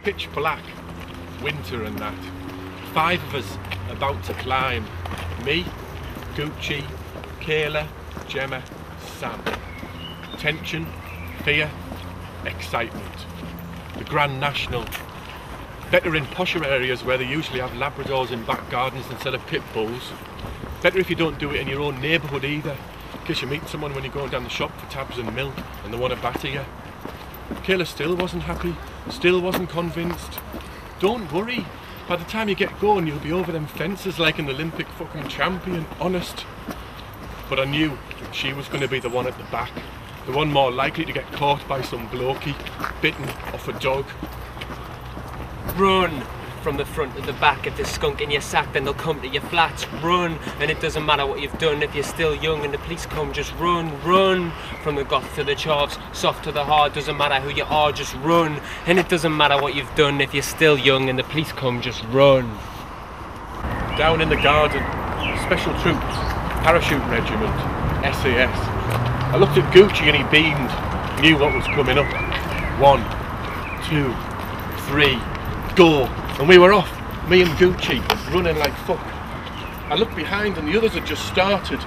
pitch black, winter and that. 5 of us about to climb. Me, Gucci, Kayla, Gemma, Sam. Tension, fear, excitement. The Grand National. Better in posher areas where they usually have Labradors in back gardens instead of pit bulls. Better if you don't do it in your own neighbourhood either, in case you meet someone when you're going down the shop for tabs and milk and they want to batter you. Kayla still wasn't happy, still wasn't convinced. Don't worry, by the time you get going you'll be over them fences like an Olympic fucking champion, honest. But I knew she was going to be the one at the back, the one more likely to get caught by some blokey, bitten off a dog. Run from the front to the back. If there's skunk in your sack, then they'll come to your flats. Run, and it doesn't matter what you've done. If you're still young and the police come, just run. Run from the goth to the chavs, soft to the hard. Doesn't matter who you are, just run. And it doesn't matter what you've done. If you're still young and the police come, just run. Down in the garden, special troops, parachute regiment, SAS. I looked at Gucci and he beamed, knew what was coming up. 1, 2, 3, go. And we were off, me and Gucci, running like fuck. I looked behind and the others had just started.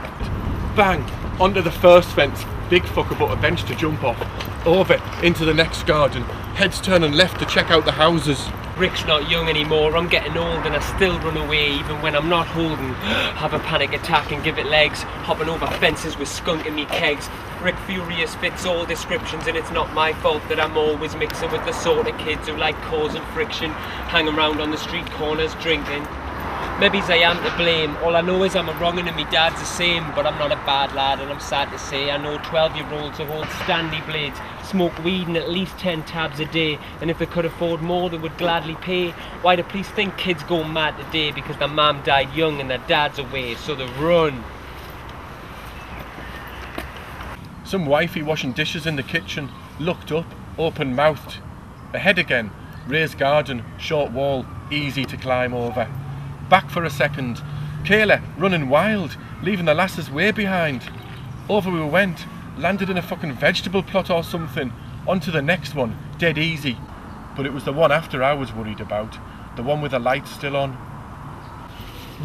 Bang, onto the first fence, big fucker but a bench to jump off. Over, into the next garden, heads turning left to check out the houses. Rick's not young anymore, I'm getting old and I still run away even when I'm not holding. Have a panic attack and give it legs, hopping over fences with skunk in me kegs. Rick Furious fits all descriptions and it's not my fault that I'm always mixing with the sort of kids who like causing friction, hang around on the street corners drinking. Maybe I am to blame, all I know is I'm a wrong'un and me dad's the same, but I'm not a bad lad and I'm sad to say I know 12-year-olds who hold standy blades, smoke weed and at least 10 tabs a day, and if they could afford more they would gladly pay. Why do police think kids go mad today? Because their mum died young and their dad's away, so they run. Some wifey washing dishes in the kitchen, looked up, open-mouthed. Ahead again, raised garden, short wall, easy to climb over. Back for a second, Kayla running wild, leaving the lasses way behind. Over we went, landed in a fucking vegetable plot or something, onto the next one, dead easy. But it was the one after I was worried about, the one with the lights still on.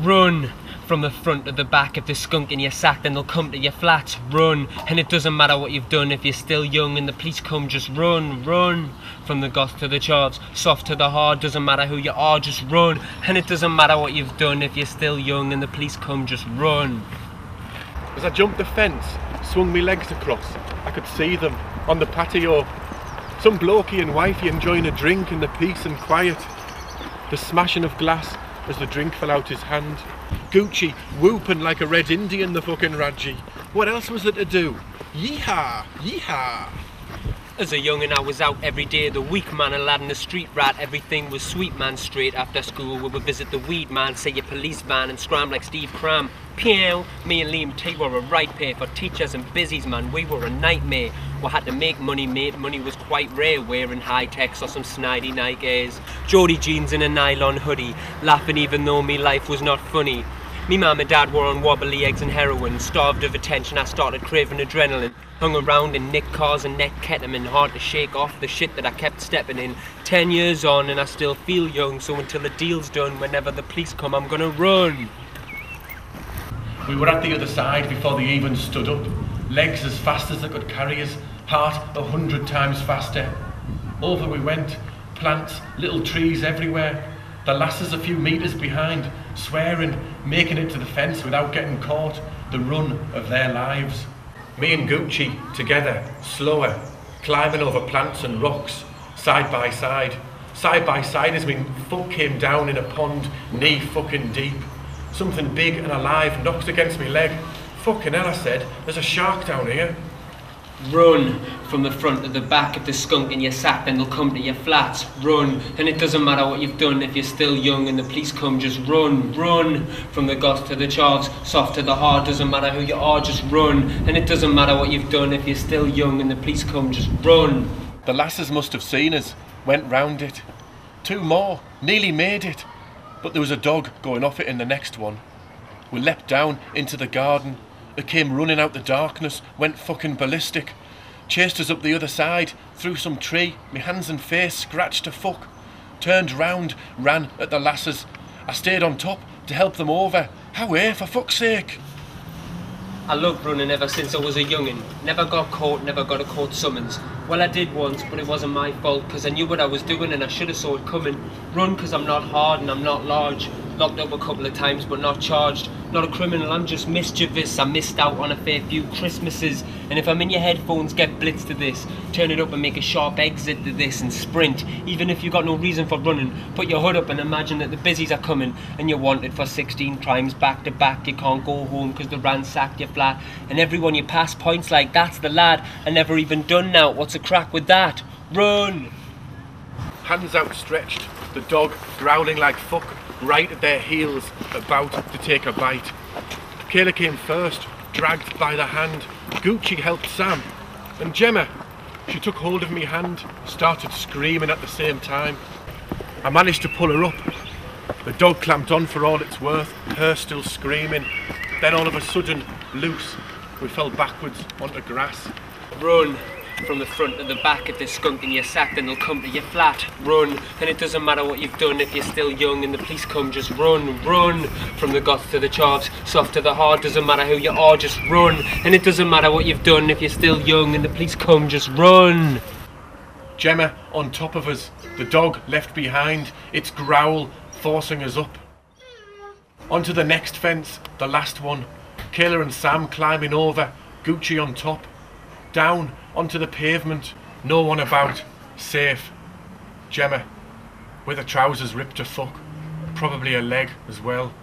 Run from the front to the back. If there's skunk in your sack, then they'll come to your flats. Run, and it doesn't matter what you've done. If you're still young and the police come, just run. Run from the goth to the chavs, soft to the hard. Doesn't matter who you are, just run. And it doesn't matter what you've done. If you're still young and the police come, just run. As I jumped the fence, swung me legs across, I could see them on the patio. Some blokey and wifey enjoying a drink in the peace and quiet. The smashing of glass as the drink fell out his hand. Gucci whooping like a red Indian, the fucking Raji. What else was there to do? Yeehaw! Yeehaw! As a young'un I was out every day, the weak man, a lad in the street rat. Everything was sweet man. Straight after school we would visit the weed man, say your police van and scram like Steve Cram. Pew! Me and Liam T were a right pair for teachers and busies, man. We were a nightmare. We had to make money, mate. Money was quite rare, wearing high-techs or some snidey Nikes. Jody jeans and a nylon hoodie, laughing even though me life was not funny. Me mum and dad were on wobbly eggs and heroin. Starved of attention, I started craving adrenaline. Hung around in nick cars and neck ketamine. Hard to shake off the shit that I kept stepping in. 10 years on and I still feel young, so until the deal's done, whenever the police come, I'm gonna run. We were at the other side before they even stood up. Legs as fast as they could carry us, heart 100 times faster. Over we went, plants, little trees everywhere. The lasses a few metres behind, swearing, making it to the fence without getting caught, the run of their lives. Me and Gucci, together, slower, climbing over plants and rocks, side by side. Side by side as me foot came down in a pond, knee fucking deep. Something big and alive knocks against me leg. Fucking hell, I said, there's a shark down here. Run from the front to the back. If there's skunk in your sack, then they'll come to your flats. Run, and it doesn't matter what you've done. If you're still young and the police come, just run. Run from the goth to the chavs, soft to the hard. Doesn't matter who you are, just run. And it doesn't matter what you've done. If you're still young and the police come, just run. The lasses must have seen us, went round it. 2 more, nearly made it. But there was a dog going off it in the next one. We leapt down into the garden. It came running out the darkness, went fucking ballistic. Chased us up the other side, through some tree, me hands and face scratched to fuck. turned round, ran at the lasses. I stayed on top to help them over. How for fuck's sake? I loved running ever since I was a youngin'. Never got caught, never got a court summons. Well, I did once, but it wasn't my fault, cause I knew what I was doing and I should have saw it coming. Run cause I'm not hard and I'm not large. Locked up a couple of times but not charged. Not a criminal, I'm just mischievous. I missed out on a fair few Christmases. And if I'm in your headphones, get blitzed to this. Turn it up and make a sharp exit to this and sprint. Even if you got no reason for running, put your hood up and imagine that the busies are coming. And you're wanted for 16 crimes back to back. You can't go home cause they ransacked your flat. And everyone you pass points like, that's the lad. I never even done now, what's the crack with that? Run! Hands outstretched, the dog growling like fuck, right at their heels, about to take a bite. Kayla came first, dragged by the hand. Gucci helped Sam. And Gemma, she took hold of me hand, started screaming at the same time. I managed to pull her up. The dog clamped on for all it's worth, her still screaming. Then all of a sudden, loose, we fell backwards onto grass. Run! From the front to the back at this skunk in your sack, then they'll come to your flat. Run, and it doesn't matter what you've done if you're still young and the police come, just run, run. From the guts to the chops, soft to the hard, doesn't matter who you are, just run. And it doesn't matter what you've done if you're still young and the police come, just run. Gemma on top of us, the dog left behind, its growl forcing us up. Onto the next fence, the last one. Kayla and Sam climbing over, Gucci on top. Down onto the pavement, no one about, safe. Gemma, with her trousers ripped to fuck, probably a leg as well.